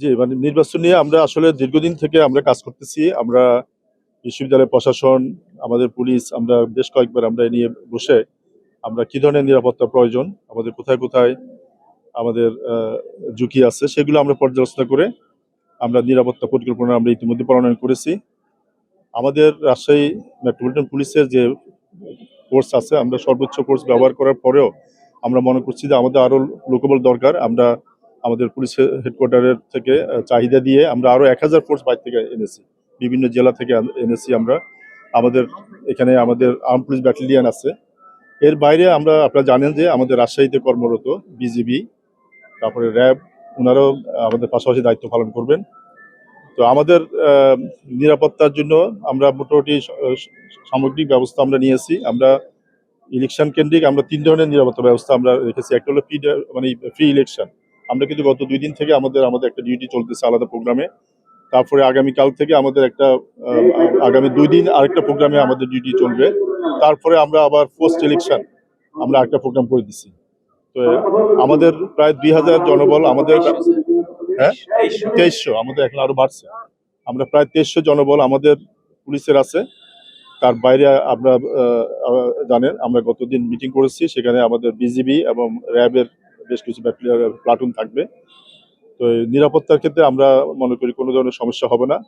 জি, মানে নির্বাচন নিয়ে আমরা আসলে দীর্ঘদিন থেকে আমরা কাজ করতেছি। আমরা বিশ্ববিদ্যালয় প্রশাসন, আমাদের পুলিশ আমরা বেশ কয়েকবার আমরা এ নিয়ে বসে আমরা কি ধরনের নিরাপত্তা প্রয়োজন, আমাদের কোথায়, কোথায় আমাদের ঝুঁকি আছে সেগুলো আমরা পর্যালোচনা করে আমরা নিরাপত্তা পরিকল্পনা আমরা ইতিমধ্যে প্রণয়ন করেছি। আমাদের রাজশাহী মেট্রোপলিটন পুলিশের যে ফোর্স আছে আমরা সর্বোচ্চ ফোর্স ব্যবহার করার পরেও আমরা মনে করছি যে আমাদের আরো লোকবল দরকার। আমরা আমাদের পুলিশ হেডকোয়ার্টারের থেকে চাহিদা দিয়ে আমরা আরো 1000 ফোর্স বাইরে থেকে এনেছি, বিভিন্ন জেলা থেকে এনেছি আমরা। আমাদের এখানে আমাদের আর্ম পুলিশ ব্যাটালিয়ান আছে। এর বাইরে আমরা আপনারা জানেন যে আমাদের রাজশাহীতে কর্মরত বিজিবি, তারপরে র্যাব, ওনারাও আমাদের পাশাপাশি দায়িত্ব পালন করবেন। তো আমাদের নিরাপত্তার জন্য আমরা মোটামুটি সামগ্রিক ব্যবস্থা আমরা নিয়েছি। আমরা ইলেকশন কেন্দ্রিক আমরা ৩ ধরনের নিরাপত্তা ব্যবস্থা আমরা রেখেছি। একটা হলো ফ্রি ইলেকশন। আমরা কিন্তু গত ২ দিন থেকে আমাদের একটা ডিউটি চলতেছে আলাদা প্রোগ্রামে। তারপরে আগামীকাল থেকে আমাদের একটা আগামী ২ দিন আরেকটা প্রোগ্রামে আমাদের ডিউটি চলবে। তারপরে আমরা আবার পোস্ট ইলেকশন আমরা একটা প্রোগ্রাম করে দিছি। তো আমাদের প্রায় ২,০০০ জনবল আমাদের, হ্যাঁ, ২৩০০, আমাদের এখন আরো বাড়ছে। আমরা প্রায় ২৩০০ জনবল আমাদের পুলিশের আছে। তার বাইরে আপনারা জানেন আমরা গতদিন মিটিং করেছি, সেখানে আমাদের বিজিবি এবং র্যাবের বেশ কিছু প্লাটুন থাকবে। তো এই নিরাপত্তার ক্ষেত্রে আমরা মনে করি কোনো ধরনের সমস্যা হবে না।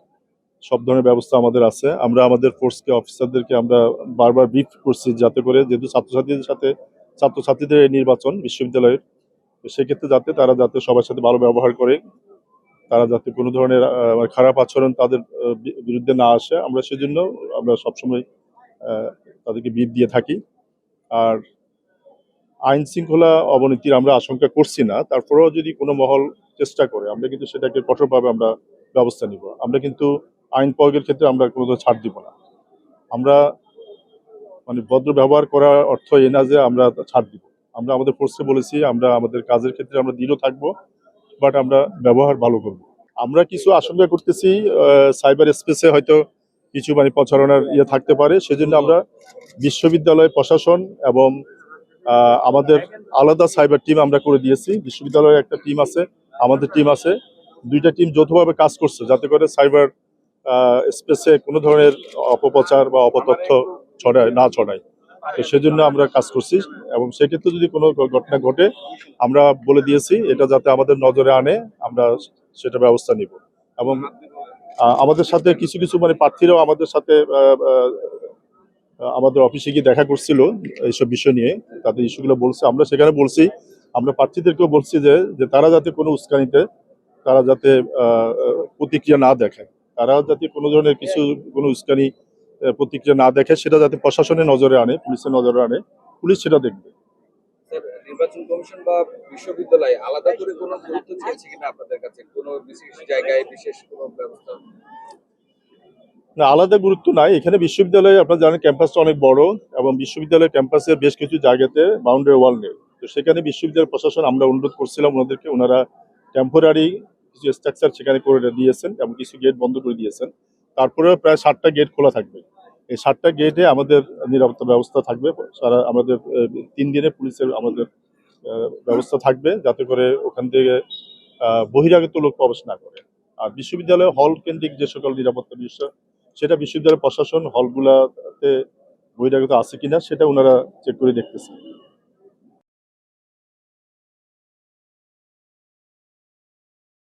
সব ধরনের ব্যবস্থা আমাদের আছে। আমরা আমাদের ফোর্সকে, অফিসারদেরকে আমরা বারবার ব্রিফ করছি যাতে করে, যেহেতু ছাত্রছাত্রীদের এই নির্বাচন বিশ্ববিদ্যালয়ের, তো সেক্ষেত্রে তারা যাতে সবার সাথে ভালো ব্যবহার করে, তারা যাতে কোনো ধরনের খারাপ আচরণ তাদের বিরুদ্ধে না আসে, আমরা সেজন্য আমরা সবসময় তাদেরকে ব্রিফ দিয়ে থাকি। আর আইন শৃঙ্খলা অবনতির আমরা আশঙ্কা করছি না। তারপরেও যদি কোনো মহল চেষ্টা করে আমরা কিন্তু সেটাকে কঠোরভাবে আমরা ব্যবস্থা নিব। আমরা কিন্তু আইন প্রয়োগের ক্ষেত্রে আমরা কোনো ধরনের ছাড় দিব না। আমরা মানে ভদ্র ব্যবহার করার অর্থ এ না যে আমরা ছাড় দিব। আমরা আমাদের ফোর্সকে বলেছি আমরা আমাদের কাজের ক্ষেত্রে আমরা দৃঢ় থাকবো, বাট আমরা ব্যবহার ভালো করব। আমরা কিছু আশঙ্কা করতেছি সাইবার স্পেসে হয়তো কিছু মানে প্রচারণার ইয়ে থাকতে পারে, সেজন্য আমরা বিশ্ববিদ্যালয় প্রশাসন এবং আমাদের আলাদা সাইবার টিম আমরা করে দিয়েছি। বিশ্ববিদ্যালয়ের একটা টিম আছে, আমাদের টিম আছে, ২টা টিম যৌথভাবে কাজ করছে যাতে করে সাইবার স্পেসে কোনো ধরনের অপপ্রচার বা অপতথ্য ছড়ায়। তো সেজন্য আমরা কাজ করছি এবং সেক্ষেত্রে যদি কোনো ঘটনা ঘটে আমরা বলে দিয়েছি এটা যাতে আমাদের নজরে আনে, আমরা সেটা ব্যবস্থা নিব। এবং আমাদের সাথে কিছু কিছু মানে প্রার্থীরাও আমাদের সাথে আমাদের অফিসে গিয়ে দেখা করছিল এইসব বিষয় নিয়ে, তাদের ইস্যুগুলো বলছে। আমরা সেখানে বলছি, আমরা প্রার্থীদেরকেও বলছি যে তারা যাতে কোনো উস্কানিতে তারা যাতে প্রতিক্রিয়া না দেখায়, তারা যাতে কোনো ধরনের কোনো উস্কানি প্রতিক্রিয়া না দেখে, সেটা যাতে প্রশাসনের নজরে আনে, পুলিশের নজরে আনে, পুলিশ সেটা দেখবে। নির্বাচন কমিশন বা বিশ্ববিদ্যালয় আলাদা করে কোনো গুরুত্ব চেয়েছে কিনা আপনাদের কাছে, কোনো বিশেষ জায়গায় বিশেষ কোনো ব্যবস্থা? না, আলাদা গুরুত্ব নাই এখানে। বিশ্ববিদ্যালয়ে আপনারা জানেন ক্যাম্পাসটা অনেক বড় এবং বিশ্ববিদ্যালয়ের ক্যাম্পাসের বেশ কিছু জায়গাতে বাউন্ডারি ওয়াল নেই। তো সেখানে বিশ্ববিদ্যালয় প্রশাসন আমরা অনুরোধ করছিলাম ওনাদেরকে, ওনারা টেম্পোরারি কিছু স্ট্রাকচার সেখানে করে দিয়েছেন এবং কিছু গেট বন্ধ করে দিয়েছেন। তারপরেও প্রায় 7টা গেট খোলা থাকবে। এই 7টা গেটে আমাদের নিরাপত্তা ব্যবস্থা থাকবে। সারা আমাদের 3 দিনে পুলিশের আমাদের ব্যবস্থা থাকবে যাতে করে ওখান থেকে বহিরাগত লোক প্রবেশ না করে। আর বিশ্ববিদ্যালয় হল কেন্দ্রিক যে সকল নিরাপত্তা বিষয়, সেটা বিশ্ববিদ্যালয় প্রশাসন হলগুলাতে বহিরাগত আছে কিনা সেটা ওনারা চেক করে দেখতেছে।